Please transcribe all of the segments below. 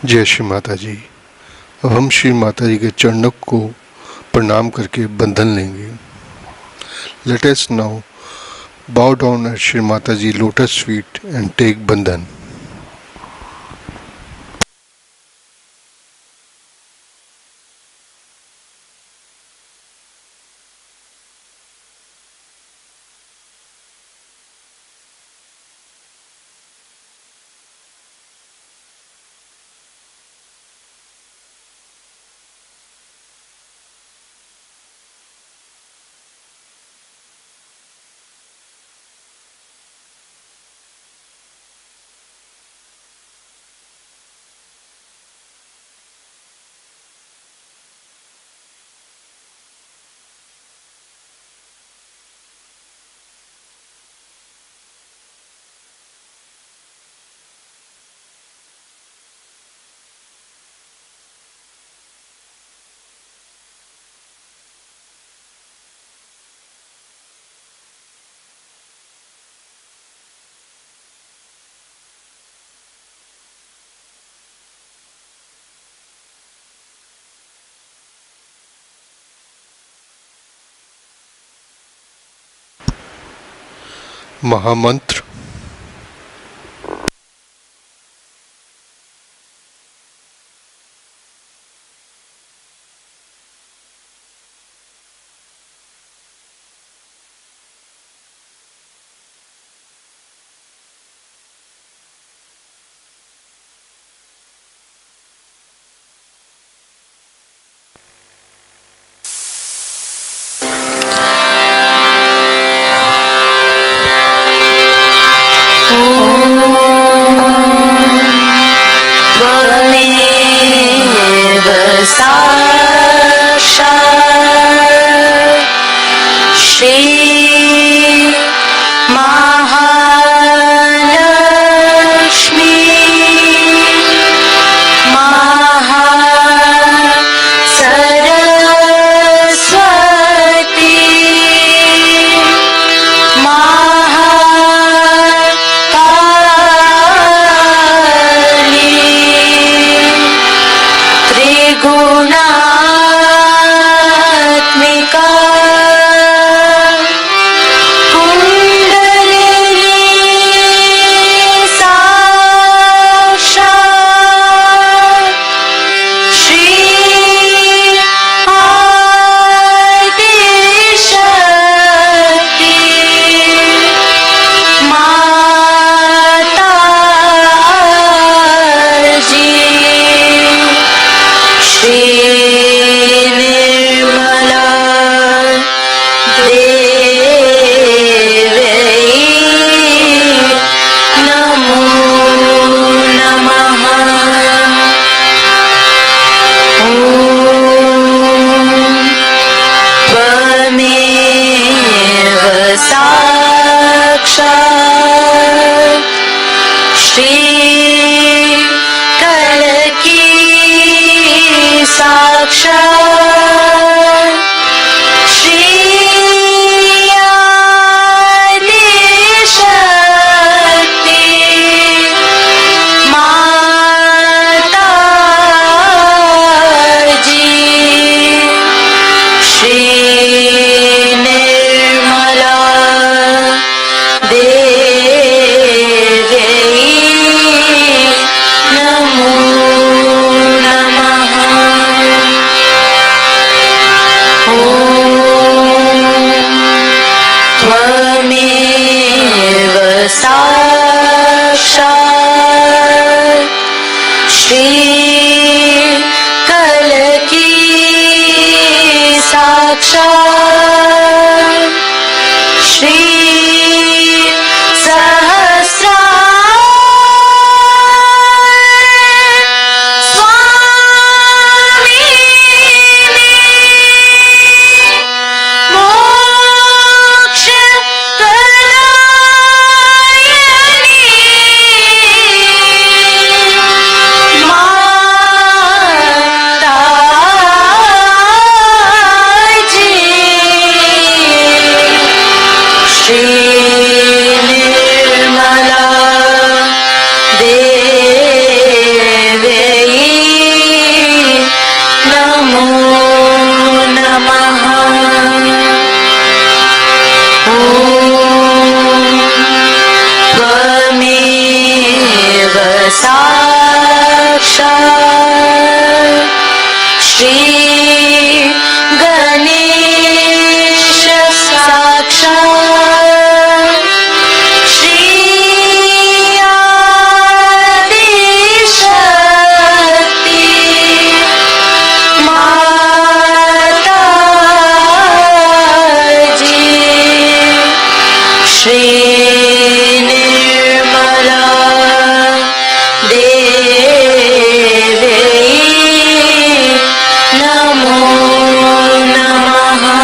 जय श्री माता जी। अब हम श्री माता जी के चरणों को प्रणाम करके बंधन लेंगे। Let us now bow down at Shri Mata Ji lotus feet and take bandhan. महामंत्र। Shri Nirmala Devi Namo Namaha.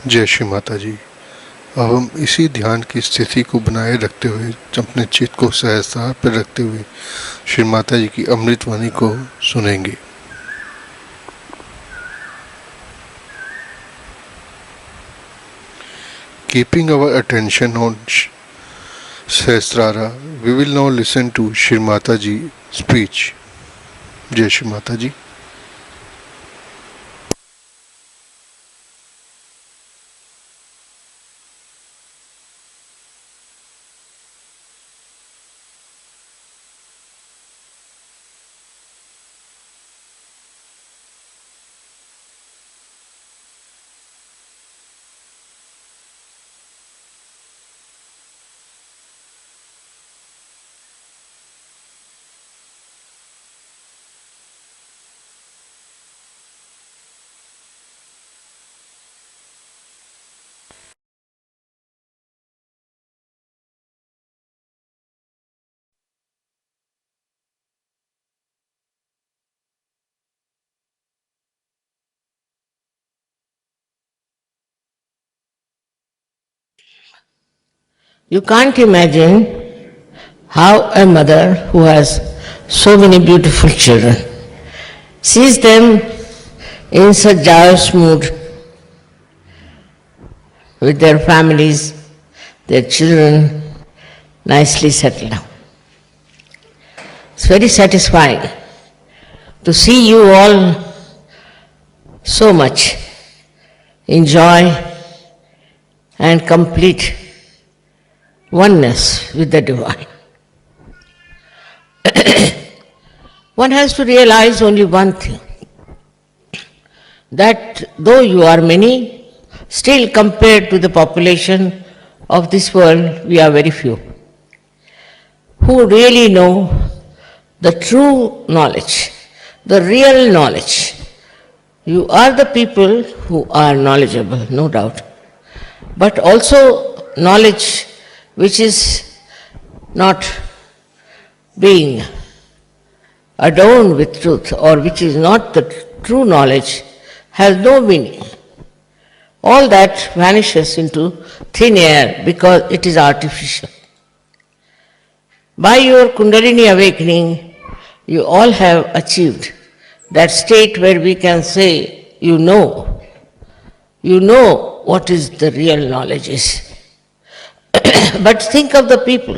जय श्री माता जी। अब हम इसी ध्यान की स्थिति को बनाए रखते हुए अपने चित्त को सहजता पर रखते हुए श्री माता जी की अमृतवाणी को सुनेंगे। Keeping our attention on Sahasrara, we will now listen to Shri Mata Ji speech. Jai Shri Mata Ji. You can't imagine how a mother who has so many beautiful children sees them in such joyous mood with their families, their children nicely settled down. It's very satisfying to see you all so much in joy and complete oneness with the divine. One has to realize only one thing, that though you are many, still compared to the population of this world, we are very few who really know the true knowledge, the real knowledge. You are the people who are knowledgeable, no doubt, but also knowledge which is not being adorned with truth, or which is not the true knowledge, has no meaning. All that vanishes into thin air because it is artificial. By your Kundalini awakening, you all have achieved that state where we can say, you know what is the real knowledge is. But think of the people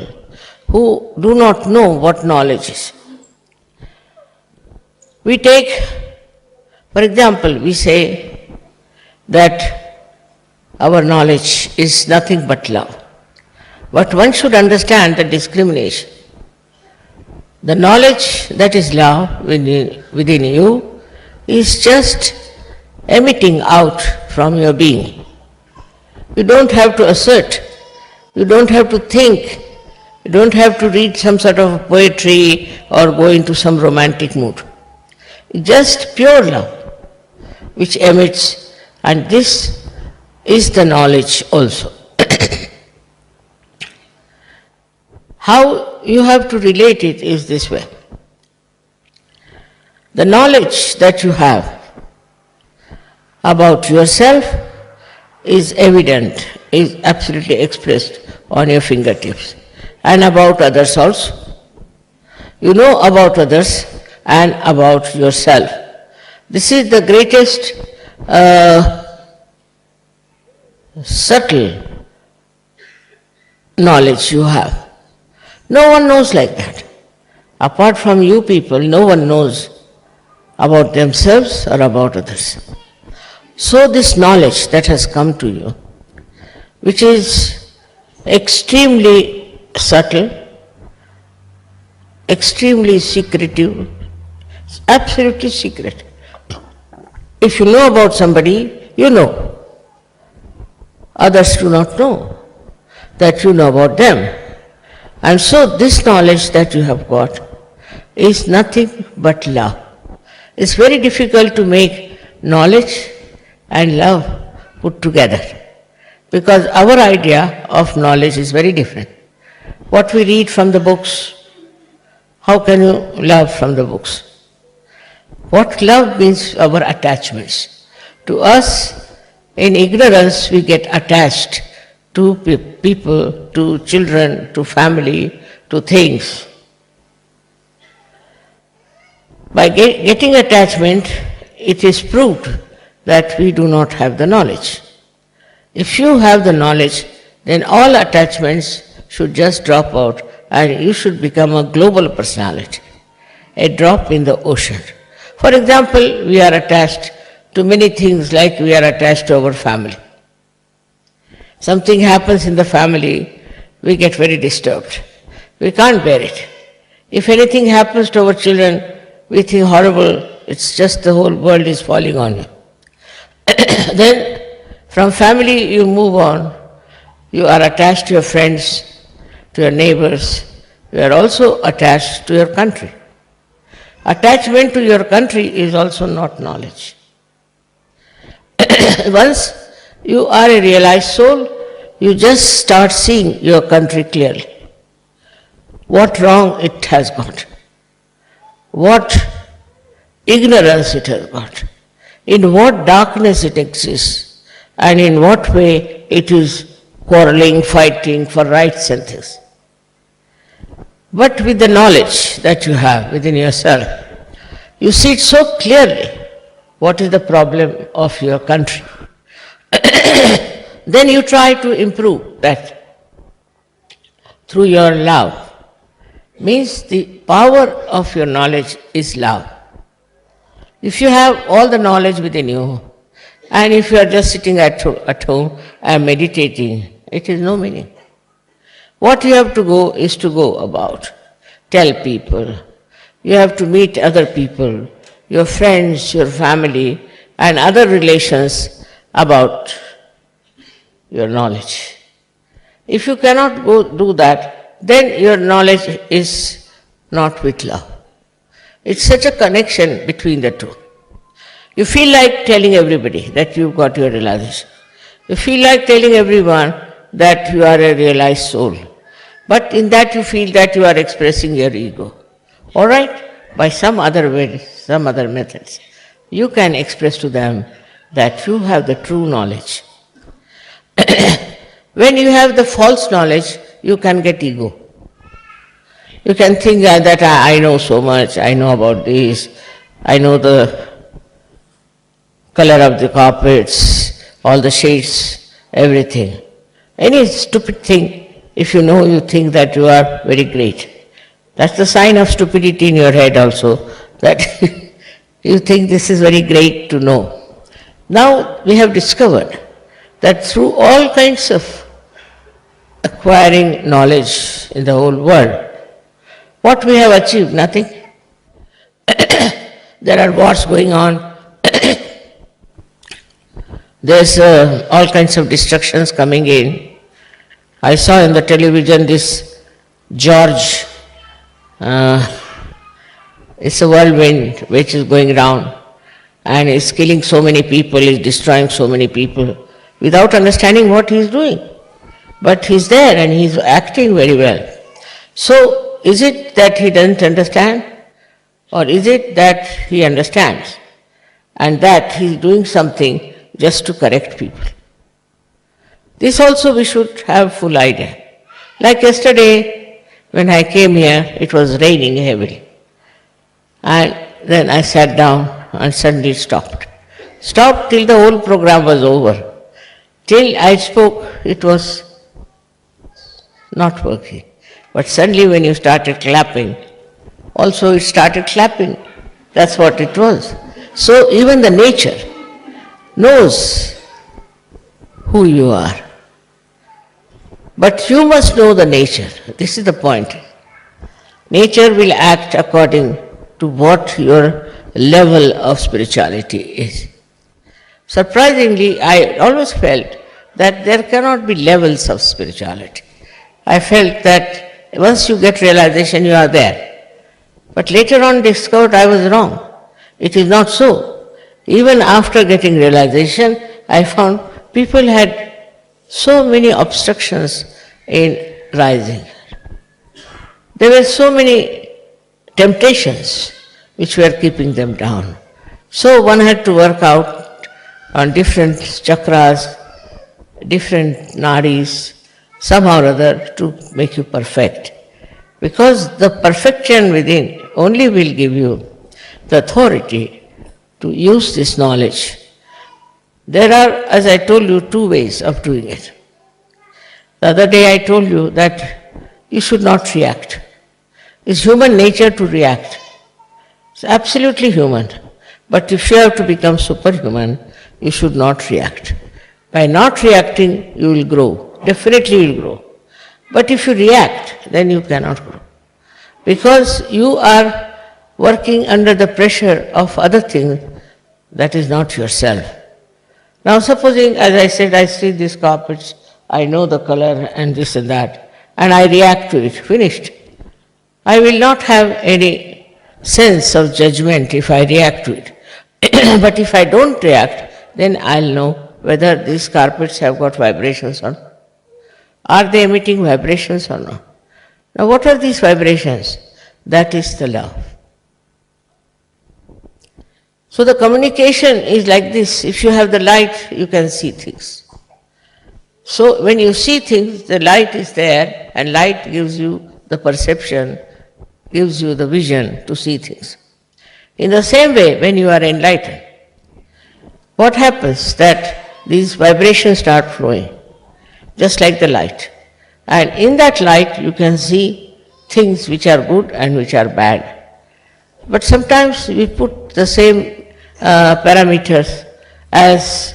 who do not know what knowledge is. We take, for example, we say that our knowledge is nothing but love. But one should understand the discrimination. The knowledge that is love within you is just emitting out from your being. You don't have to assert, you don't have to think, you don't have to read some sort of poetry or go into some romantic mood. Just pure love which emits, and this is the knowledge also. How you have to relate it is this way. The knowledge that you have about yourself is evident, is absolutely expressed on your fingertips. And about others also. You know about others and about yourself. This is the greatest subtle knowledge you have. No one knows like that. Apart from you people, no one knows about themselves or about others. So this knowledge that has come to you, which is extremely subtle, extremely secretive, absolutely secret. If you know about somebody, you know. Others do not know that you know about them. And so this knowledge that you have got is nothing but love. It's very difficult to make knowledge and love put together, because our idea of knowledge is very different. What we read from the books, how can you love from the books? What love means, our attachments. To us, in ignorance, we get attached to people, to children, to family, to things. By getting attachment, it is proved that we do not have the knowledge. If you have the knowledge, then all attachments should just drop out and you should become a global personality, a drop in the ocean. For example, we are attached to many things, like we are attached to our family. Something happens in the family, we get very disturbed. We can't bear it. If anything happens to our children, we think horrible, it's just the whole world is falling on you. Then from family you move on, you are attached to your friends, to your neighbors, you are also attached to your country. Attachment to your country is also not knowledge. Once you are a realized soul, you just start seeing your country clearly. What wrong it has got, what ignorance it has got, in what darkness it exists, and in what way it is quarreling, fighting for rights and things. But with the knowledge that you have within yourself, you see it so clearly what is the problem of your country. Then you try to improve that through your love. Means the power of your knowledge is love. If you have all the knowledge within you, and if you are just sitting at home and meditating, it is no meaning. What you have to go is to go about, tell people. You have to meet other people, your friends, your family, and other relations about your knowledge. If you cannot go do that, then your knowledge is not with love. It's such a connection between the two. You feel like telling everybody that you've got your realization. You feel like telling everyone that you are a realized soul. But in that you feel that you are expressing your ego. All right, by some other way, some other methods, you can express to them that you have the true knowledge. When you have the false knowledge, you can get ego. You can think that I know so much, I know about this, I know the color of the carpets, all the shades, everything. Any stupid thing, if you know, you think that you are very great. That's the sign of stupidity in your head also, that you think this is very great to know. Now we have discovered that through all kinds of acquiring knowledge in the whole world, what we have achieved? Nothing. There are wars going on. There's all kinds of destructions coming in. I saw in the television this George, it's a whirlwind which is going around and is killing so many people, is destroying so many people without understanding what he is doing. But he's there and he's acting very well. So, is it that he doesn't understand? Or is it that he understands? and that he is doing something just to correct people. This also we should have full idea. Like yesterday, when I came here, it was raining heavily. And then I sat down and suddenly it stopped. Stopped till the whole program was over. Till I spoke, it was not working. But suddenly when you started clapping, also it started clapping. That's what it was. So even the nature knows who you are. But you must know the nature. This is the point. Nature will act according to what your level of spirituality is. Surprisingly, I always felt that there cannot be levels of spirituality. I felt that once you get realization, you are there. But later on discovered I was wrong. It is not so. Even after getting realization, I found people had so many obstructions in rising. There were so many temptations which were keeping them down. So one had to work out on different chakras, different nadis, somehow or other to make you perfect. Because the perfection within only will give you the authority to use this knowledge. There are, as I told you, two ways of doing it. The other day I told you that you should not react. It's human nature to react. It's absolutely human. But if you have to become superhuman, you should not react. By not reacting, you will grow. Definitely you will grow. But if you react, then you cannot grow. Because you are working under the pressure of other things that is not yourself. Now supposing, as I said, I see these carpets, I know the color and this and that, and I react to it, finished. I will not have any sense of judgment if I react to it. But if I don't react, then I'll know whether these carpets have got vibrations or not. Are they emitting vibrations or not? Now what are these vibrations? That is the love. So the communication is like this. If you have the light, you can see things. So when you see things, the light is there, and light gives you the perception, gives you the vision to see things. In the same way, when you are enlightened, what happens? That these vibrations start flowing, just like the light. And in that light, you can see things which are good and which are bad. But sometimes we put the same parameters as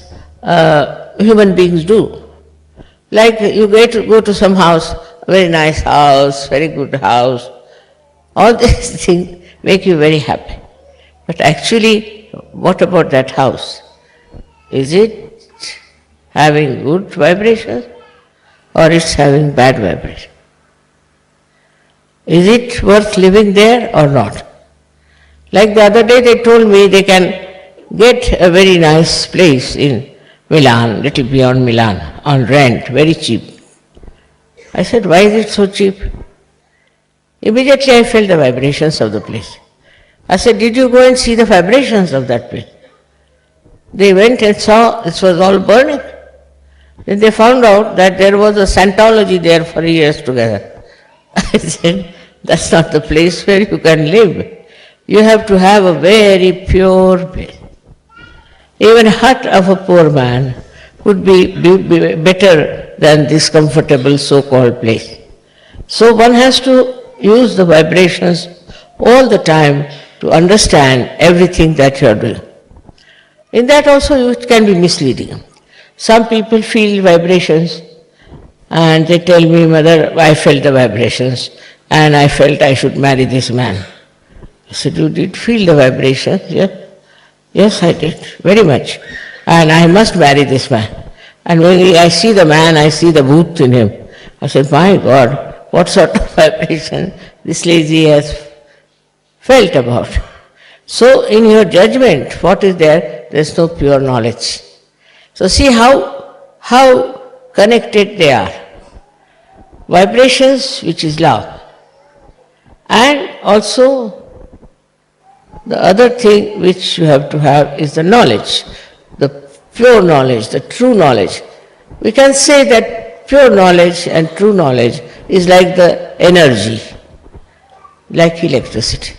human beings do. Like you go to some house, very nice house, very good house. All these things make you very happy. But actually, what about that house? Is it having good vibrations or it's having bad vibrations? Is it worth living there or not? Like the other day they told me they can get a very nice place in Milan, little beyond Milan, on rent, very cheap. I said, why is it so cheap? Immediately I felt the vibrations of the place. I said, did you go and see the vibrations of that place? They went and saw it was all burning. Then they found out that there was a Scientology there for years together. I said, that's not the place where you can live. You have to have a very pure place. Even a hut of a poor man would be better than this comfortable so-called place. So one has to use the vibrations all the time to understand everything that you are doing. In that also it can be misleading. Some people feel vibrations and they tell me, Mother, I felt the vibrations and I felt I should marry this man. I said, you did feel the vibrations? Yes. Yes, I did, very much. And I must marry this man. And when I see the man, I see the booth in him. I said, my God, what sort of vibration this lady has felt about. So in your judgment, what is there? There is no pure knowledge. So see how connected they are. Vibrations, which is love, and also The other thing which you have to have is the knowledge, the pure knowledge, the true knowledge. We can say that pure knowledge and true knowledge is like the energy, like electricity.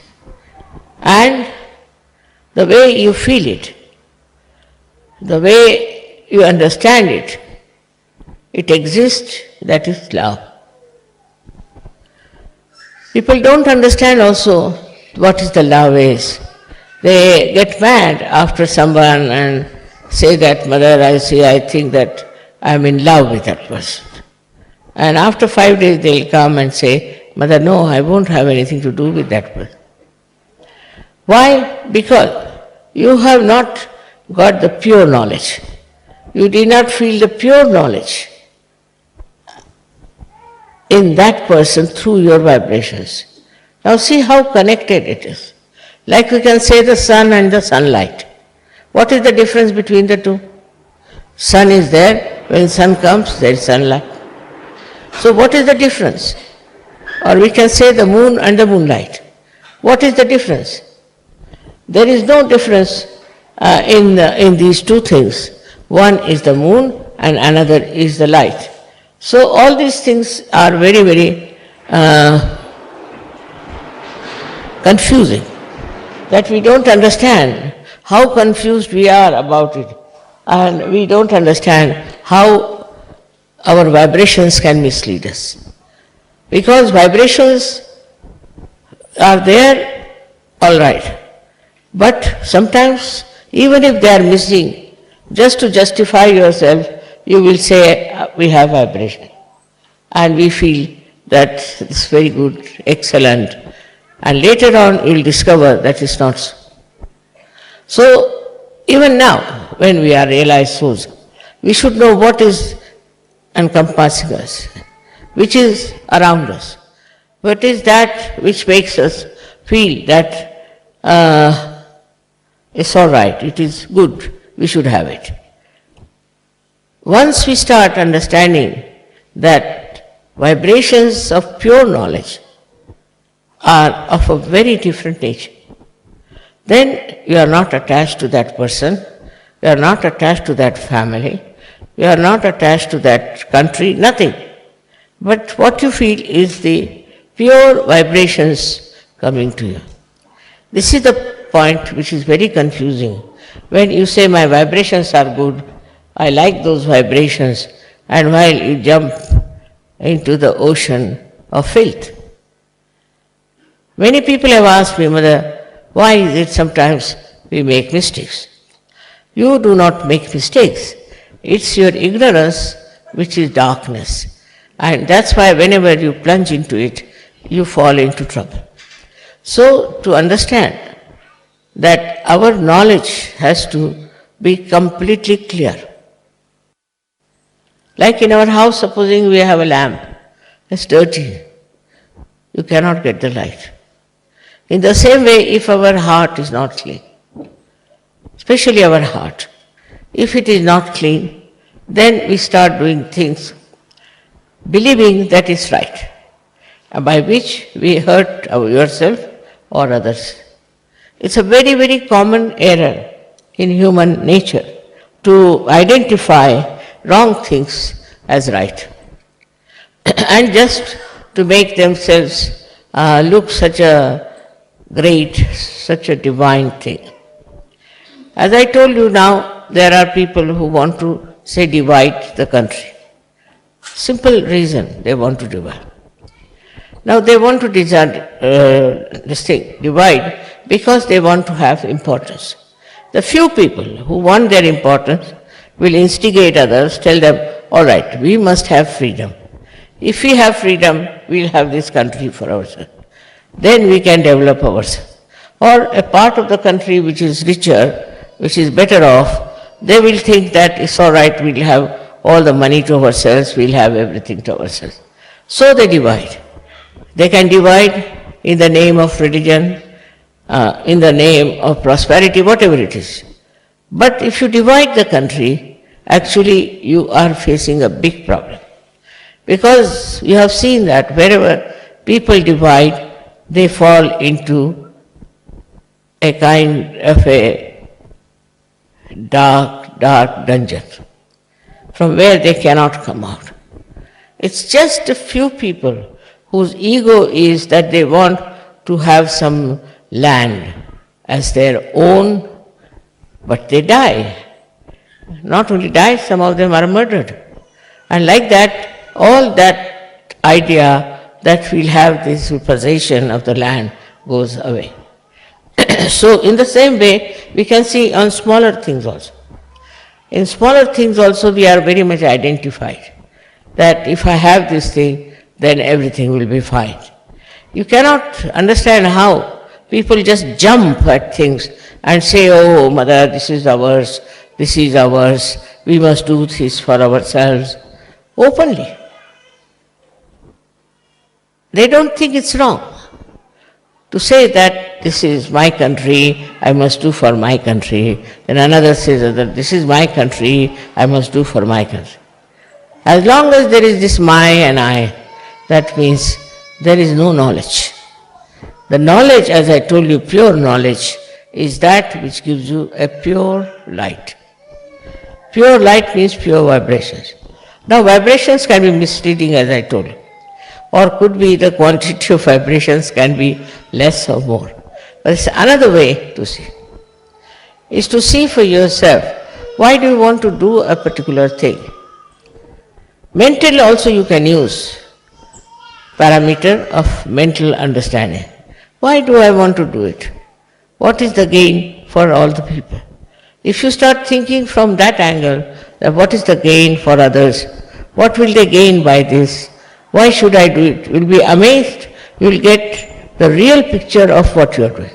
And the way you feel it, the way you understand it, it exists, that is love. People don't understand also what is the love is. They get mad after someone and say that, Mother, I think that I'm in love with that person. And after 5 days they'll come and say, Mother, no, I won't have anything to do with that person. Why? Because you have not got the pure knowledge. You did not feel the pure knowledge in that person through your vibrations. Now see how connected it is. Like we can say the sun and the sunlight. What is the difference between the two? Sun is there, when sun comes there is sunlight. So what is the difference? Or we can say the moon and the moonlight. What is the difference? There is no difference in these two things. One is the moon and another is the light. So all these things are very, very confusing, that we don't understand how confused we are about it, and we don't understand how our vibrations can mislead us. Because vibrations are there, all right, but sometimes even if they are missing, just to justify yourself, you will say, we have vibration. And we feel that it's very good, excellent. And later on, you will discover that it's not so. So, even now, when we are realized souls, we should know what is encompassing us, which is around us. What is that which makes us feel that it's all right, it is good, we should have it. Once we start understanding that vibrations of pure knowledge are of a very different nature, then you are not attached to that person, you are not attached to that family, you are not attached to that country, nothing. But what you feel is the pure vibrations coming to you. This is the point which is very confusing. When you say my vibrations are good, I like those vibrations, and while you jump into the ocean of filth. Many people have asked me, Mother, why is it sometimes we make mistakes? You do not make mistakes. It's your ignorance which is darkness. And that's why whenever you plunge into it, you fall into trouble. So to understand that our knowledge has to be completely clear. Like in our house, supposing we have a lamp, it's dirty, you cannot get the light. In the same way, if our heart is not clean, especially our heart, if it is not clean, then we start doing things believing that is right, by which we hurt ourselves or others. It's a very, very common error in human nature to identify wrong things as right and just to make themselves look such a great, such a divine thing. As I told you now, there are people who want to say divide the country. Simple reason they want to divide. Now they want to divide because they want to have importance. The few people who want their importance will instigate others, tell them, all right, we must have freedom. If we have freedom, we'll have this country for ourselves. Then we can develop ourselves. Or a part of the country which is richer, which is better off, they will think that it's all right, we'll have all the money to ourselves, we'll have everything to ourselves. So they divide. They can divide in the name of religion, in the name of prosperity, whatever it is. But if you divide the country, actually you are facing a big problem. Because you have seen that wherever people divide, they fall into a kind of a dark, dark dungeon from where they cannot come out. It's just a few people whose ego is that they want to have some land as their own, but they die. Not only die, some of them are murdered. And like that, all that idea that we'll have this possession of the land goes away. So in the same way, we can see on smaller things also. In smaller things also we are very much identified, that if I have this thing, then everything will be fine. You cannot understand how people just jump at things and say, oh mother, this is ours, we must do this for ourselves, openly. They don't think it's wrong to say that this is my country, I must do for my country. Then another says that this is my country, I must do for my country. As long as there is this my and I, that means there is no knowledge. The knowledge, as I told you, pure knowledge, is that which gives you a pure light. Pure light means pure vibrations. Now vibrations can be misleading, as I told you, or could be the quantity of vibrations can be less or more. But it's another way to see. Is to see for yourself, why do you want to do a particular thing? Mental also you can use parameter of mental understanding. Why do I want to do it? What is the gain for all the people? If you start thinking from that angle, that what is the gain for others? What will they gain by this? Why should I do it? You will be amazed. You will get the real picture of what you are doing.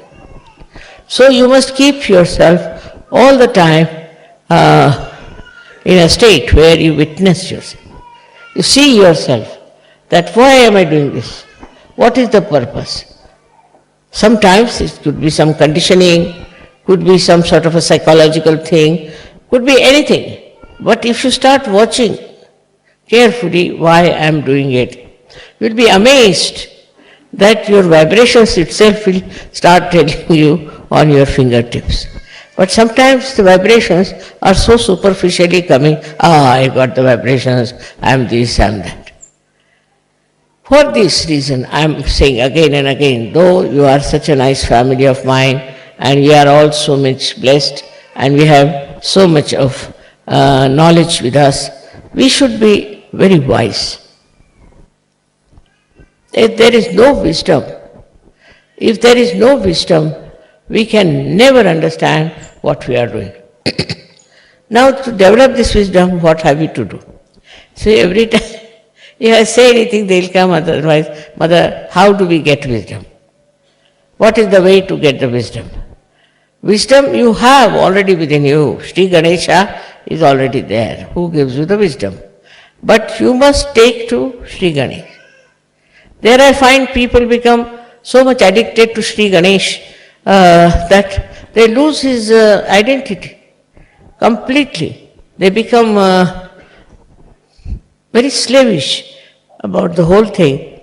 So you must keep yourself all the time in a state where you witness yourself. You see yourself that why am I doing this? What is the purpose? Sometimes it could be some conditioning, could be some sort of a psychological thing, could be anything. But if you start watching carefully why I am doing it, you will be amazed that your vibrations itself will start telling you on your fingertips. But sometimes the vibrations are so superficially coming, I got the vibrations, I am this, I am that. For this reason, I am saying again and again, though you are such a nice family of mine, and we are all so much blessed, and we have so much of knowledge with us, we should be very wise. If there is no wisdom, we can never understand what we are doing. Now to develop this wisdom, what have we to do? So every time if I say anything, they will come otherwise, Mother, how do we get wisdom? What is the way to get the wisdom? Wisdom you have already within you. Shri Ganesha is already there, who gives you the wisdom. But you must take to Shri Ganesh. There I find people become so much addicted to Shri Ganesh that they lose his identity completely. They become very slavish about the whole thing,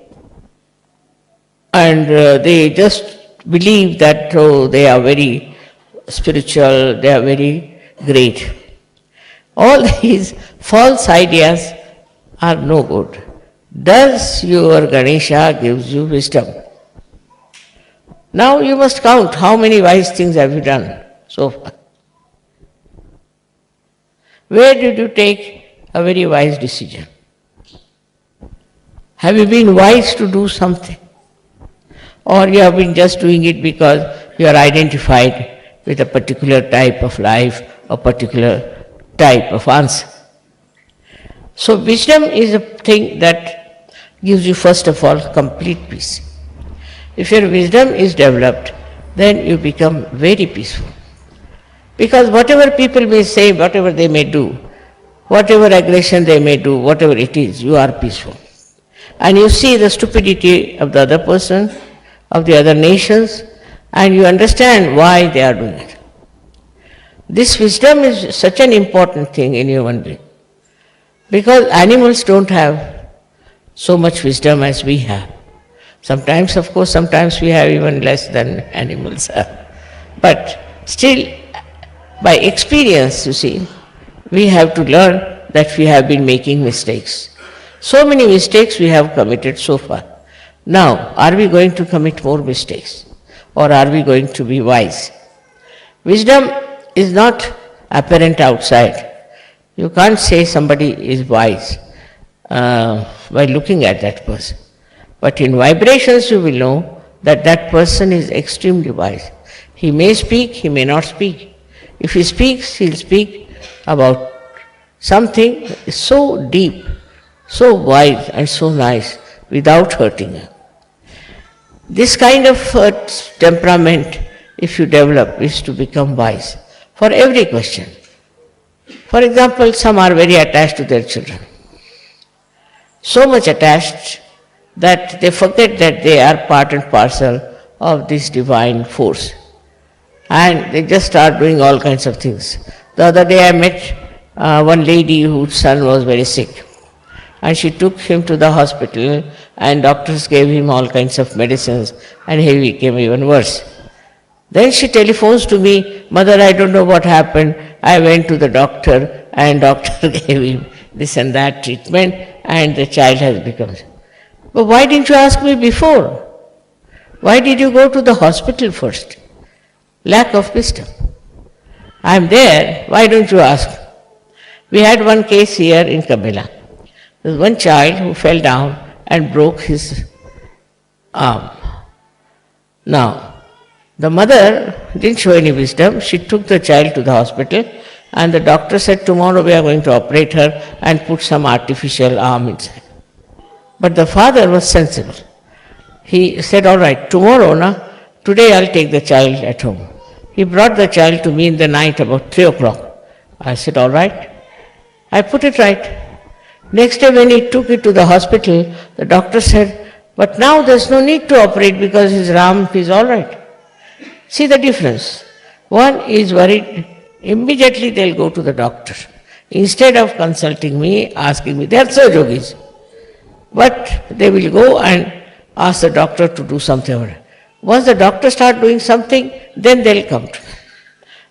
and they just believe that they are very spiritual, they are very great. All these false ideas are no good. Thus your Ganesha gives you wisdom. Now you must count how many wise things have you done so far. Where did you take a very wise decision? Have you been wise to do something? Or you have been just doing it because you are identified with a particular type of life, a particular type of answer? So wisdom is a thing that gives you first of all complete peace. If your wisdom is developed, then you become very peaceful. Because whatever people may say, whatever they may do, whatever aggression they may do, whatever it is, you are peaceful. And you see the stupidity of the other person, of the other nations, and you understand why they are doing it. This wisdom is such an important thing in human being. Because animals don't have so much wisdom as we have. Sometimes, of course, sometimes we have even less than animals have. But still, by experience, you see, we have to learn that we have been making mistakes. So many mistakes we have committed so far. Now, are we going to commit more mistakes? Or are we going to be wise? Wisdom is not apparent outside. You can't say somebody is wise by looking at that person. But in vibrations you will know that that person is extremely wise. He may speak, he may not speak. If he speaks, he'll speak about something so deep, so wise and so nice without hurting her. This kind of temperament, if you develop, is to become wise for every question. For example, some are very attached to their children. So much attached that they forget that they are part and parcel of this divine force. And they just start doing all kinds of things. The other day I met one lady whose son was very sick. And she took him to the hospital and doctors gave him all kinds of medicines and he became even worse. Then she telephones to me, "Mother, I don't know what happened. I went to the doctor and doctor gave him this and that treatment and the child has become..." But why didn't you ask me before? Why did you go to the hospital first? Lack of wisdom. I am there, why don't you ask? We had one case here in Cabella. There was one child who fell down and broke his arm. Now, the mother didn't show any wisdom. She took the child to the hospital and the doctor said, "Tomorrow we are going to operate her and put some artificial arm inside." But the father was sensible. He said, "All right, tomorrow, today I'll take the child at home." He brought the child to me in the night about 3 o'clock. I said, "All right." I put it right. Next day when he took it to the hospital, the doctor said, "But now there's no need to operate because his arm is all right." See the difference. One is worried, immediately they'll go to the doctor. Instead of consulting me, asking me, they are Saj yogis. But they will go and ask the doctor to do something. Once the doctor starts doing something, then they'll come to me.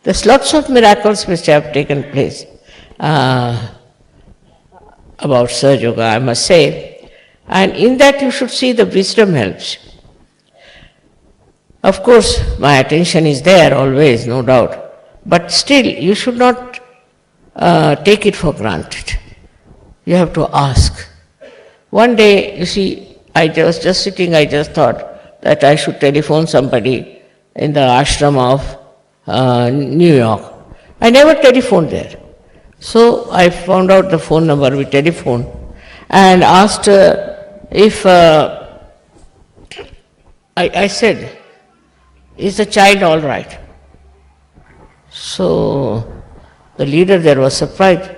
There's lots of miracles which have taken place about Saj Yoga, I must say. And in that you should see the wisdom helps. Of course, my attention is there always, no doubt. But still, you should not take it for granted. You have to ask. One day, you see, I was just sitting, I just thought that I should telephone somebody in the ashram of New York. I never telephoned there. So I found out the phone number, we telephoned and asked if, I said, "Is the child all right?" So the leader there was surprised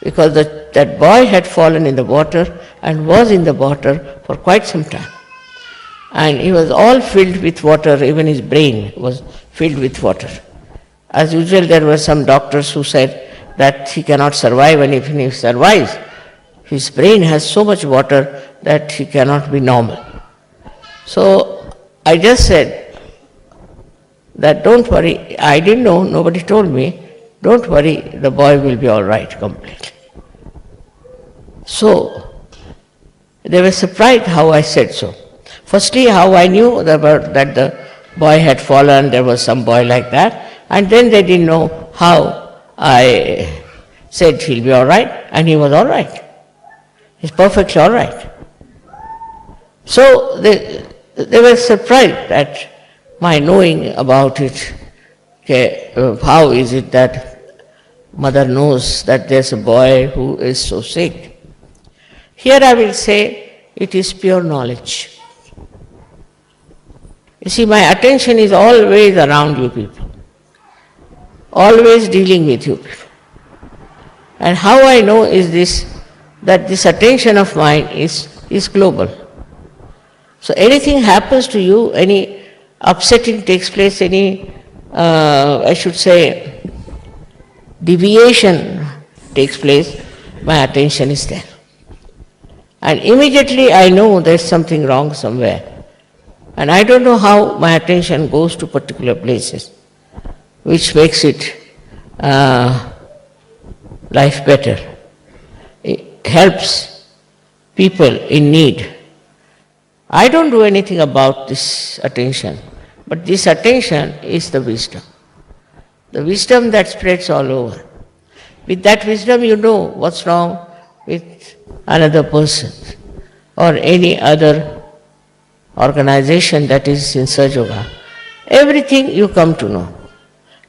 because that boy had fallen in the water and was in the water for quite some time. And he was all filled with water, even his brain was filled with water. As usual, there were some doctors who said that he cannot survive, and if he survives, his brain has so much water that he cannot be normal. So I just said that don't worry, I didn't know, nobody told me, don't worry, the boy will be all right completely. So they were surprised how I said so. Firstly, how I knew that the boy had fallen, there was some boy like that, and then they didn't know how I said he'll be all right, and he was all right. He's perfectly all right. So they were surprised at my knowing about it. Okay, how is it that mother knows that there's a boy who is so sick? Here I will say it is pure knowledge. You see, my attention is always around you people, always dealing with you people. And how I know is this, that this attention of mine is global. So anything happens to you, any upsetting takes place, any, I should say, deviation takes place, my attention is there. And immediately I know there's something wrong somewhere. And I don't know how my attention goes to particular places. which makes it life better. It helps people in need. I don't do anything about this attention, but this attention is the wisdom. The wisdom that spreads all over. With that wisdom you know what's wrong with another person or any other organization that is in Sahaja Yoga. Everything you come to know.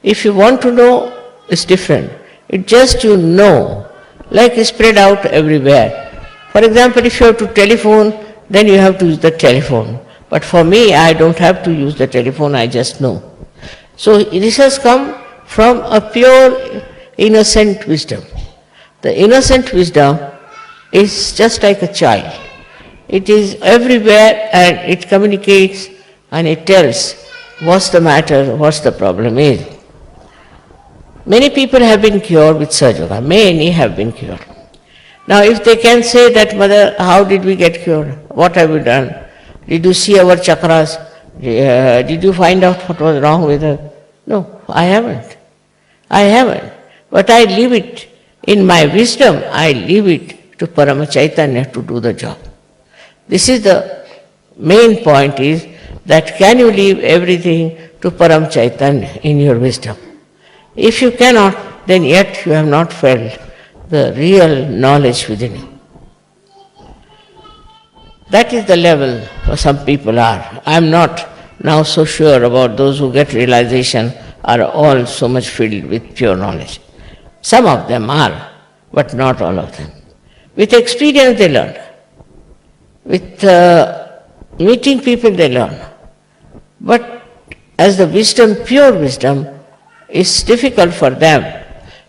If you want to know, it's different. It's just you know, like it's spread out everywhere. For example, if you have to telephone, then you have to use the telephone. But for me, I don't have to use the telephone, I just know. So this has come from a pure, innocent wisdom. The innocent wisdom is just like a child. It is everywhere and it communicates and it tells what's the matter, what's the problem is. Many people have been cured with Sahaja Yoga. Many have been cured. Now if they can say that, Mother, how did we get cured? What have we done? Did you see our chakras? Did you find out what was wrong with us? No, I haven't. I haven't. But I leave it in my wisdom, I leave it to Parama Chaitanya to do the job. This is the main point, is that can you leave everything to Param Chaitanya in your wisdom? If you cannot, then yet you have not felt the real knowledge within you. That is the level where some people are. I am not now so sure about those who get realization are all so much filled with pure knowledge. Some of them are, but not all of them. With experience they learn. With meeting people they learn. But as the wisdom, pure wisdom, is difficult for them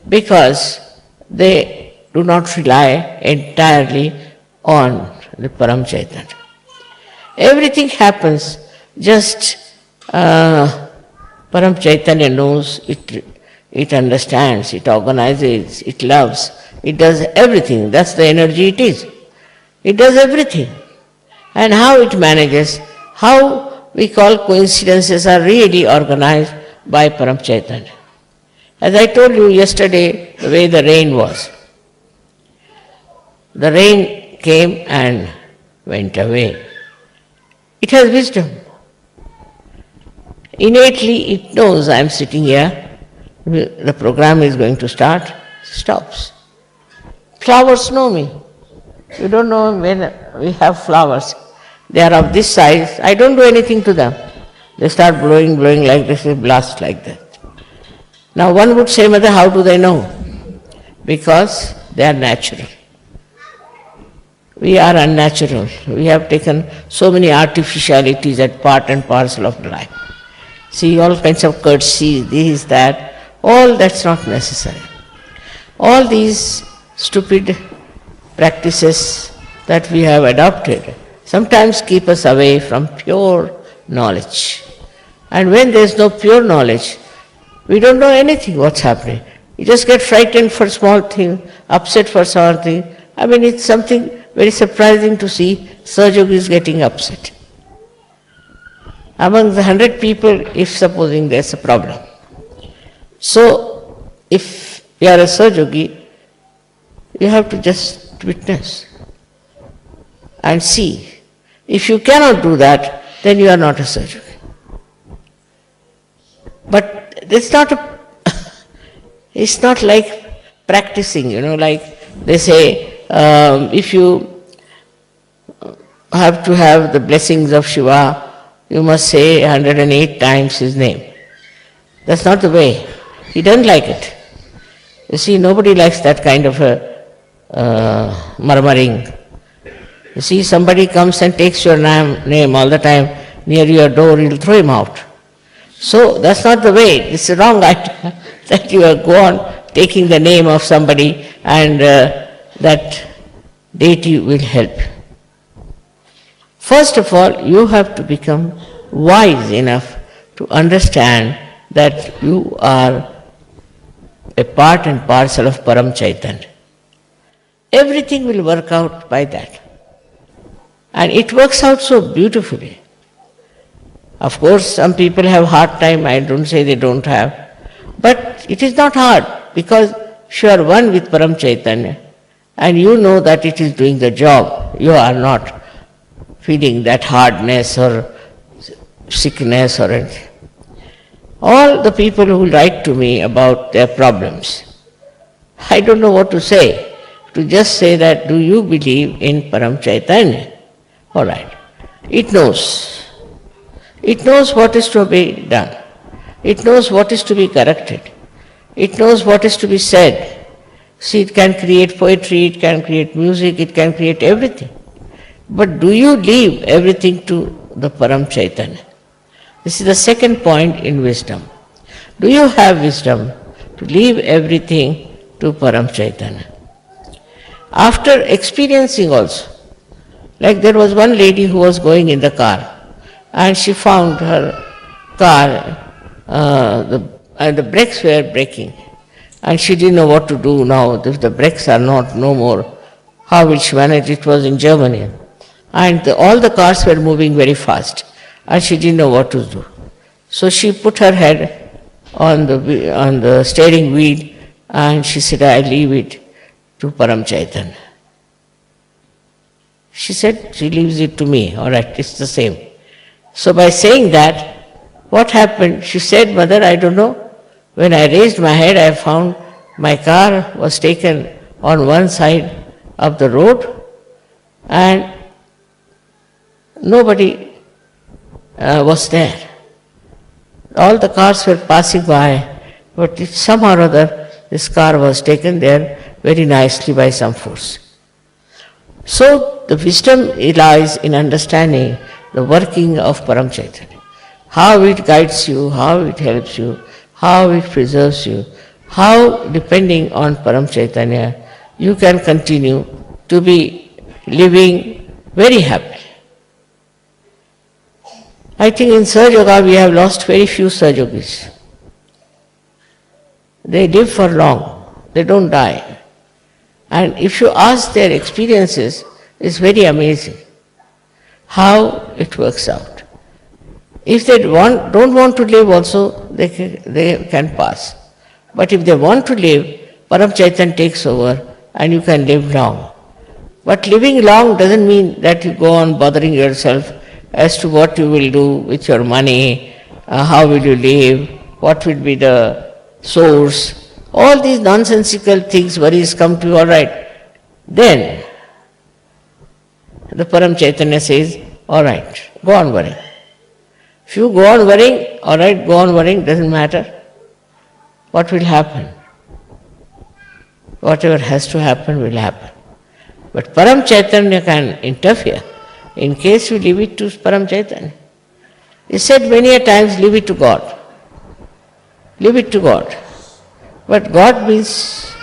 because they do not rely entirely on the Param Chaitanya. Everything happens just Param Chaitanya knows, it understands, it organizes, it loves, it does everything. That's the energy it is. It does everything. And how it manages, how we call coincidences are really organized by Param Chaitanya. As I told you yesterday, the way the rain was. The rain came and went away. It has wisdom. Innately it knows I am sitting here, the program is going to start, stops. Flowers know me. You don't know when we have flowers. They are of this size, I don't do anything to them. They start blowing like this, they blast like that. Now one would say, Mother, how do they know? Because they are natural. We are unnatural. We have taken so many artificialities as part and parcel of life. See, all kinds of courtesy, this, that, all that's not necessary. All these stupid practices that we have adopted sometimes keep us away from pure knowledge. And when there is no pure knowledge, we don't know anything what's happening. You just get frightened for small thing, upset for small thing. I mean, it's something very surprising to see Sahaja Yogi is getting upset. Among the 100 people, if supposing there's a problem. So, if you are a Sahaja Yogi, you have to just witness and see. If you cannot do that, then you are not a Sahaja Yogi. But it's not it's not like practicing, like they say, if you have to have the blessings of Shiva, you must say 108 times his name. That's not the way. He doesn't like it. You see, nobody likes that kind of a murmuring. You see, somebody comes and takes your name all the time near your door, you'll throw him out. So that's not the way. It's a wrong idea that you go on taking the name of somebody and that deity will help. First of all, you have to become wise enough to understand that you are a part and parcel of Param Chaitanya. Everything will work out by that. And it works out so beautifully. Of course, some people have hard time, I don't say they don't have, But it is not hard because you are one with Param Chaitanya and you know that it is doing the job. You are not feeling that hardness or sickness or anything. All the people who write to me about their problems, I don't know what to say. To just say that, do you believe in Param Chaitanya? All right. It knows. It knows what is to be done. It knows what is to be corrected. It knows what is to be said. See, it can create poetry, it can create music, it can create everything. But do you leave everything to the Param Chaitanya? This is the second point in wisdom. Do you have wisdom to leave everything to Param Chaitanya? After experiencing also, like there was one lady who was going in the car and she found her car, the brakes were breaking and she didn't know what to do now. If the brakes are no more, how will she manage? It was in Germany. And all the cars were moving very fast and she didn't know what to do. So she put her head on the steering wheel and she said, I leave it to Param Chaitanya. She said, she leaves it to me. All right, it's the same. So by saying that, what happened? She said, Mother, I don't know. When I raised my head, I found my car was taken on one side of the road and nobody was there. All the cars were passing by, but somehow or other this car was taken there very nicely by some force. So the wisdom lies in understanding the working of Param Chaitanya. How it guides you, how it helps you, how it preserves you, how depending on Param Chaitanya you can continue to be living very happily. I think in Sahaja Yoga we have lost very few Sahaja Yogis. They live for long, they don't die. And if you ask their experiences, it's very amazing how it works out. If they don't want to live also, they can pass. But if they want to live, Param Chaitanya takes over and you can live long. But living long doesn't mean that you go on bothering yourself as to what you will do with your money, how will you live, what will be the source. All these nonsensical things, worries come to you, all right. Then the Param Chaitanya says, all right, go on worrying. If you go on worrying, all right, go on worrying, doesn't matter. What will happen? Whatever has to happen will happen. But Param Chaitanya can interfere in case you leave it to Param Chaitanya. He said many a times, leave it to God. Leave it to God. But God means,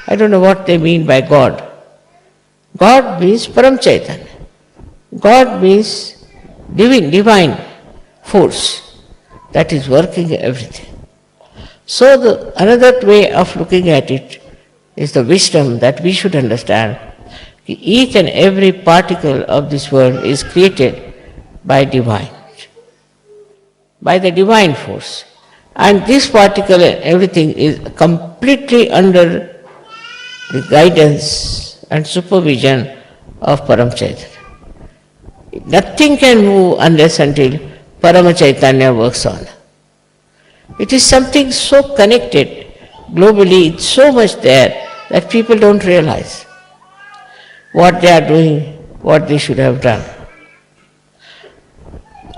I don't know what they mean by God. God means Param Chaitanya. God means divine force that is working everything. So another way of looking at it is the wisdom that we should understand. Each and every particle of this world is created by divine, by the divine force. And this particle and everything is completely under the guidance and supervision of Param Chaitanya. Nothing can move unless until Parama Chaitanya works on. It is something so connected globally, it's so much there that people don't realize what they are doing, what they should have done.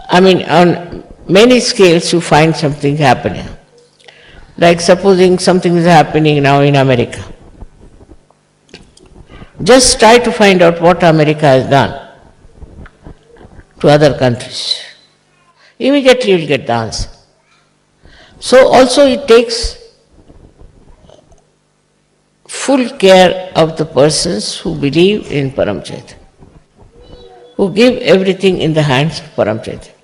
I mean, on many scales you find something happening. Like supposing something is happening now in America. Just try to find out what America has done to other countries. Immediately you will get the answer. So also it takes full care of the persons who believe in Param Chaitanya, who give everything in the hands of Param Chaitanya.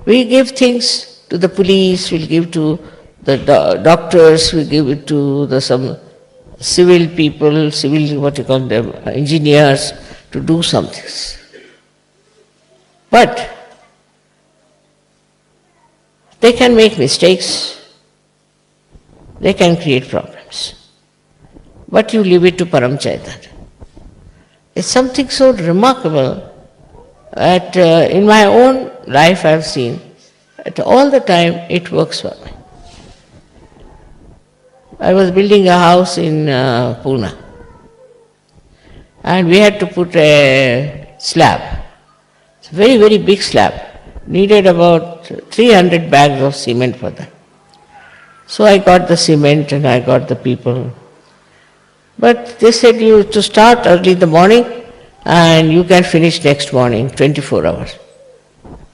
We give things to the police, we'll give to the doctors, we give it to some civil people, engineers, to do some things. But they can make mistakes. they can create problems. But you leave it to Param Chaitanya. It's something so remarkable that in my own life I have seen that all the time it works for me. I was building a house in Pune, and we had to put a slab. It's a very, very big slab. Needed about 300 bags of cement for that. So I got the cement and I got the people. But they said you to start early in the morning and you can finish next morning, 24 hours.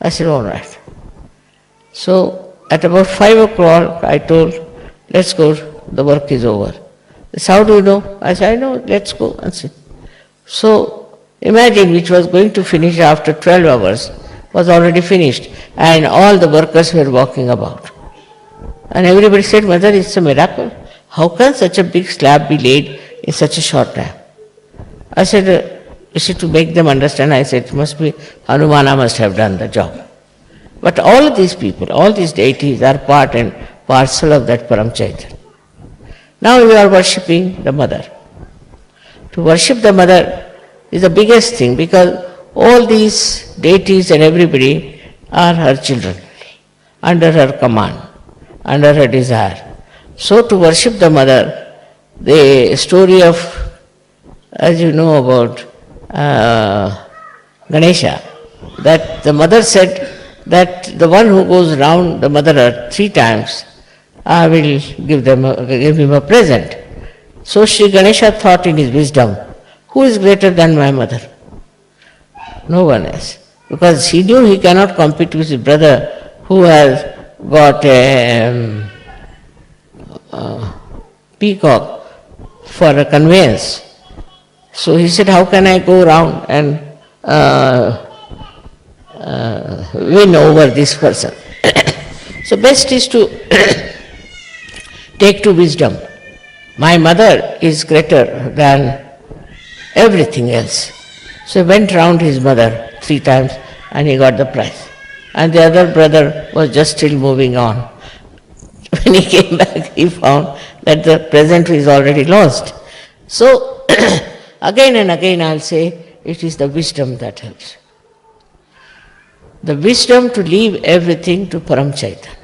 I said, all right. So at about 5 o'clock I told, let's go, the work is over. They said, how do you know? I said, I know, let's go and see. So imagine which was going to finish after 12 hours was already finished and all the workers were walking about. And everybody said, Mother, it's a miracle. How can such a big slab be laid in such a short time? I said, is it to make them understand? I said, it must be Hanumana must have done the job. But all of these people, all these deities are part and parcel of that Param Chaitanya. Now you are worshipping the Mother. To worship the Mother is the biggest thing because all these deities and everybody are her children, under her command, under her desire. So to worship the Mother, the story of, as you know about Ganesha, that the Mother said that the one who goes round the Mother Earth 3 times, I will give him a present. So Shri Ganesha thought in his wisdom, who is greater than my mother? No one else. Because he knew he cannot compete with his brother who has got a peacock for a conveyance. So he said, how can I go around and win over this person? So best is to take to wisdom. My mother is greater than everything else. So he went round his mother 3 times and he got the prize. And the other brother was just still moving on. When he came back, he found that the present is already lost. So again and again I'll say, it is the wisdom that helps. The wisdom to leave everything to Param Chaitanya.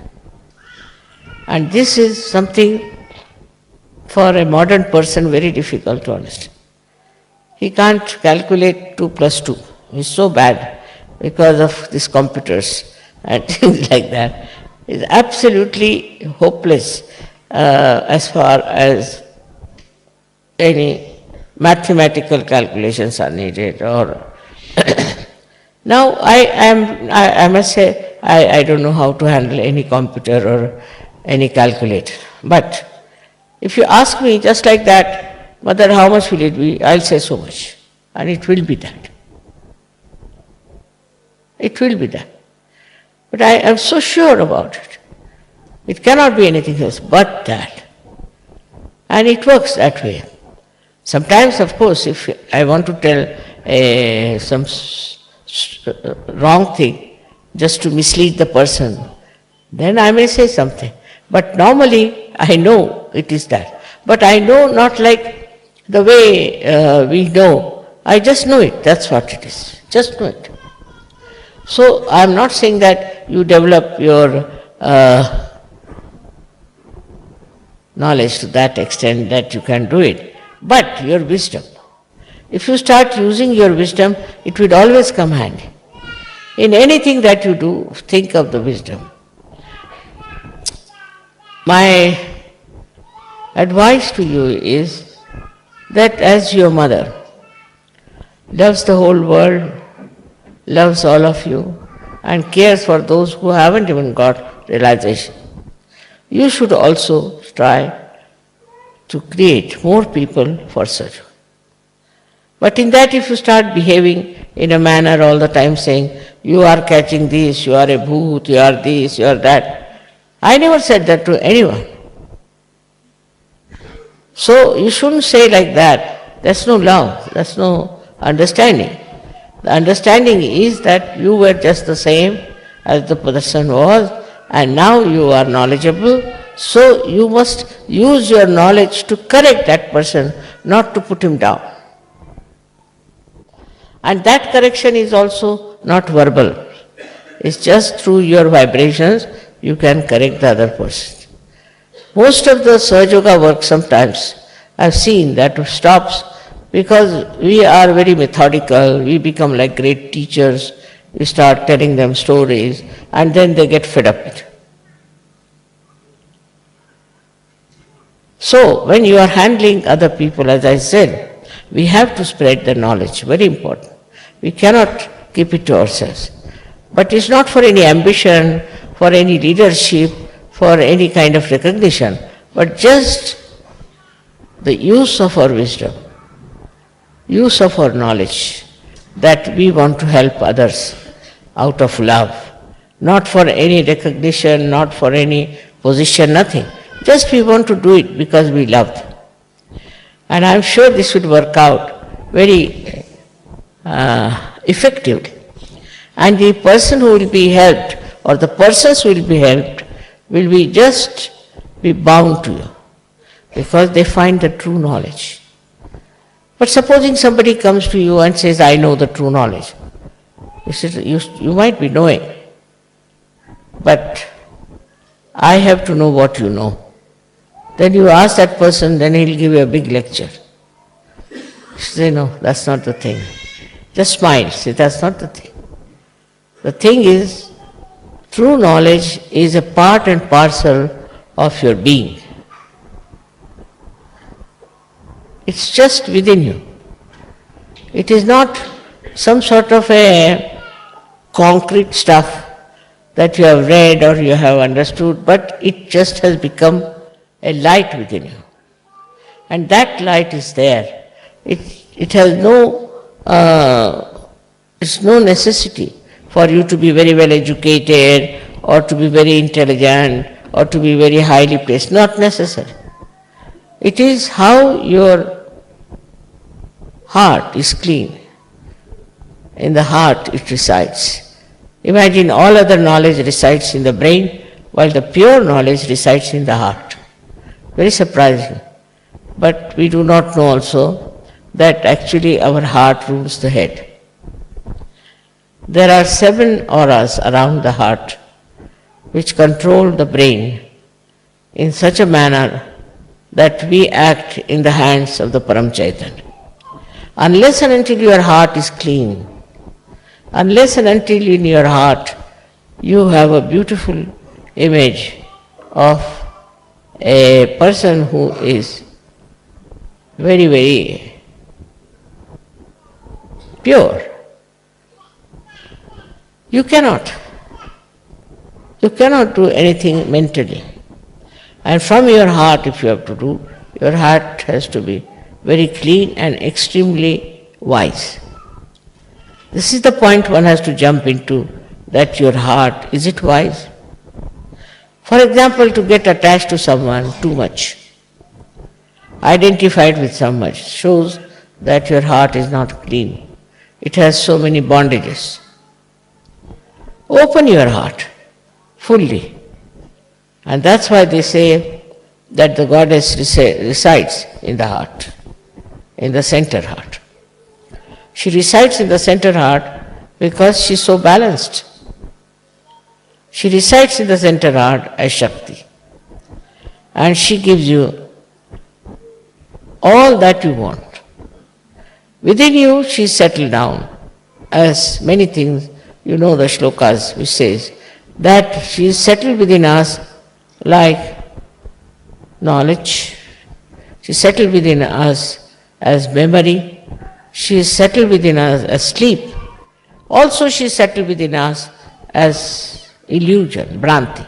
And this is something for a modern person very difficult to understand. He can't calculate 2 plus 2. He's so bad because of these computers and things like that. It's absolutely hopeless as far as any mathematical calculations are needed. Or now I must say I don't know how to handle any computer or any calculator. But if you ask me just like that, Mother, how much will it be? I'll say so much. And it will be that. It will be that. But I am so sure about it. It cannot be anything else but that. And it works that way. Sometimes, of course, if I want to tell some wrong thing just to mislead the person, then I may say something. But normally, I know it is that. But I know not like the way we know. I just know it. That's what it is. Just know it. So I am not saying that you develop your knowledge to that extent that you can do it, but your wisdom. If you start using your wisdom, it will always come handy. In anything that you do, think of the wisdom. My advice to you is that as your mother loves the whole world, loves all of you, and cares for those who haven't even got realization, you should also try to create more people for such. But in that, if you start behaving in a manner all the time saying, you are catching this, you are a bhoot, you are this, you are that, I never said that to anyone. So you shouldn't say like that. That's no love, that's no understanding. The understanding is that you were just the same as the person was, and now you are knowledgeable So you must use your knowledge to correct that person, not to put him down. And that correction is also not verbal. It's just through your vibrations you can correct the other person. Most of the Sahaja Yoga work sometimes I've seen that stops because we are very methodical, we become like great teachers, we start telling them stories and then they get fed up with it. So when you are handling other people, as I said, we have to spread the knowledge, very important. We cannot keep it to ourselves. But it's not for any ambition, for any leadership, for any kind of recognition, but just the use of our wisdom, use of our knowledge, that we want to help others out of love, not for any recognition, not for any position, nothing. Just we want to do it because we love them. And I'm sure this will work out very effectively. And the person who will be helped, or the persons who will be helped, will be just be bound to you, because they find the true knowledge. But supposing somebody comes to you and says, I know the true knowledge. You might be knowing, but I have to know what you know. Then you ask that person, then he'll give you a big lecture. You say, no, that's not the thing. Just smile, say, that's not the thing. The thing is, true knowledge is a part and parcel of your being. It's just within you. It is not some sort of a concrete stuff that you have read or you have understood, but it just has become a light within you. And that light is there. It has it's no necessity for you to be very well educated or to be very intelligent or to be very highly placed. Not necessary. It is how your heart is clean. In the heart it resides. Imagine all other knowledge resides in the brain, while the pure knowledge resides in the heart. Very surprising. But we do not know also that actually our heart rules the head. There are 7 auras around the heart which control the brain in such a manner that we act in the hands of the Param Chaitanya. Unless and until your heart is clean, unless and until in your heart you have a beautiful image of a person who is very, very pure, you cannot do anything mentally. And from your heart, if you have to do, your heart has to be very clean and extremely wise. This is the point one has to jump into, that your heart, is it wise? For example, to get attached to someone too much, identified with someone, shows that your heart is not clean. It has so many bondages. Open your heart fully. And that's why they say that the goddess resides in the heart, in the center heart. She resides in the center heart because she is so balanced. She resides in the center heart as Shakti. And she gives you all that you want. Within you, she is settled down. As many things, you know the shlokas which says that she is settled within us like knowledge. She is settled within us as memory. She is settled within us as sleep. Also she is settled within us as illusion, Bhranti.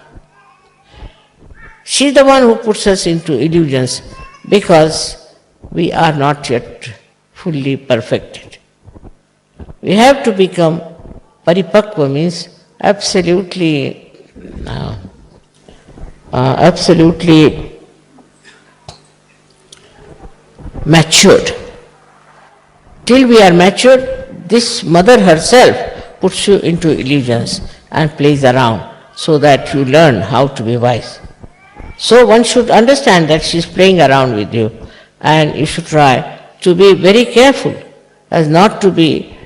She is the one who puts us into illusions because we are not yet fully perfected. We have to become paripakva, means absolutely matured. Till we are matured, this mother herself puts you into illusions and plays around so that you learn how to be wise. So one should understand that she is playing around with you, and you should try to be very careful as not to be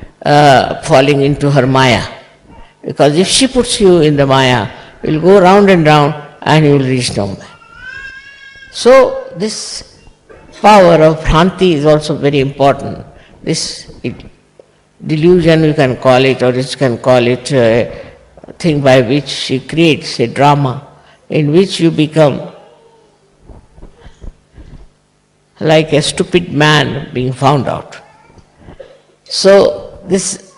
falling into her maya. Because if she puts you in the maya, you will go round and round and you will reach nowhere. So this power of bhranti is also very important. This delusion you can call it, or you can call it a thing by which she creates a drama in which you become like a stupid man being found out. So this